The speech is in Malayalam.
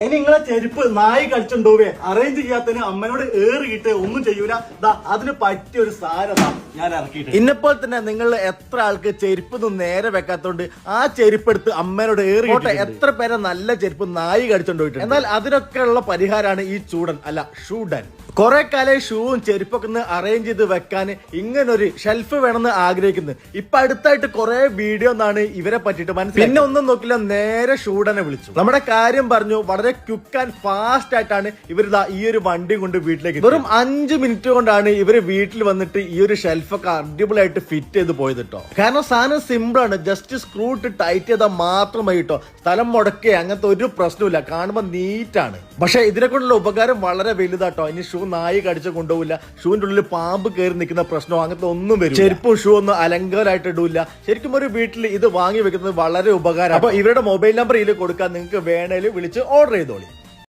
ഇനി നിങ്ങളെ ചെരുപ്പ് നായി കടിച്ചുണ്ടോവേ അറേഞ്ച് ചെയ്യാത്തതിന് അമ്മനോട് ഏറിയിട്ട് ഒന്നും ചെയ്യൂല. അതിന് പറ്റിയ ഒരു സാരത ഞാൻ ഇറക്കിയിട്ട്. ഇന്നപ്പോൾ തന്നെ നിങ്ങൾ എത്ര ആൾക്ക് ചെരുപ്പ് നേരെ വെക്കാത്തോണ്ട് ആ ചെരുപ്പ് എടുത്ത് അമ്മനോട് ഏറിയിട്ട് എത്ര പേരെ നല്ല ചെരുപ്പ് നായി കടിച്ചുകൊണ്ടുപോയിട്ടുണ്ട്. എന്നാൽ അതിനൊക്കെയുള്ള പരിഹാരമാണ് ഈ ചൂടൻ അല്ല ഷൂഡൻ. കുറെ കാലം ഷൂവും ചെരുപ്പൊക്കെ ഒന്ന് അറേഞ്ച് ചെയ്ത് വെക്കാൻ ഇങ്ങനൊരു ഷെൽഫ് വേണമെന്ന് ആഗ്രഹിക്കുന്നത്. ഇപ്പൊ അടുത്തായിട്ട് കുറെ വീഡിയോ ഒന്നാണ് ഇവരെ പറ്റിയിട്ട് മനസ്സിലായി. പിന്നെ ഒന്നും നോക്കില്ല, നേരെ ഷൂഡനെ വിളിച്ചു. നമ്മുടെ കാര്യം പറഞ്ഞു. വളരെ ക്വിക്ക് ആൻഡ് ഫാസ്റ്റ് ആയിട്ടാണ് ഇവർ ഈ ഒരു വണ്ടി കൊണ്ട് വീട്ടിലേക്ക് വെറും 5 മിനിറ്റ് കൊണ്ടാണ് ഇവര് വീട്ടിൽ വന്നിട്ട് ഈ ഒരു ഷെൽഫൊക്കെ അടിപൊളിയായിട്ട് ഫിറ്റ് ചെയ്ത് പോയത് കേട്ടോ. കാരണം സാധനം സിമ്പിൾ ആണ്. ജസ്റ്റ് സ്ക്രൂ ഇട്ട് ടൈറ്റ് ചെയ്താൽ മാത്രമായി കേട്ടോ. സ്ഥലം മുടക്കേ അങ്ങനത്തെ ഒരു പ്രശ്നമില്ല. കാണുമ്പോൾ നീറ്റാണ്. പക്ഷെ ഇതിനെ കൊണ്ടുള്ള ഉപകാരം വളരെ വലുതാട്ടോ. ഇനി ഷൂ നായി കടിച്ച് കൊണ്ടുപോകില്ല. ഷൂവിന്റെ ഉള്ളിൽ പാമ്പ് കയറി നിൽക്കുന്ന പ്രശ്നമോ അങ്ങനത്തെ ഒന്നും വരും. ചെരുപ്പും ഷൂ ഒന്നും അലങ്കോലമായിട്ട് ഇടൂല. ശരിക്കും ഒരു വീട്ടിൽ ഇത് വാങ്ങി വെക്കുന്നത് വളരെ ഉപകാരം. അപ്പൊ ഇവരുടെ മൊബൈൽ നമ്പർ ഇതിൽ കൊടുക്കാൻ നിങ്ങൾക്ക് വേണേൽ വിളിച്ച് ഓർഡർ ചെയ്തോളി.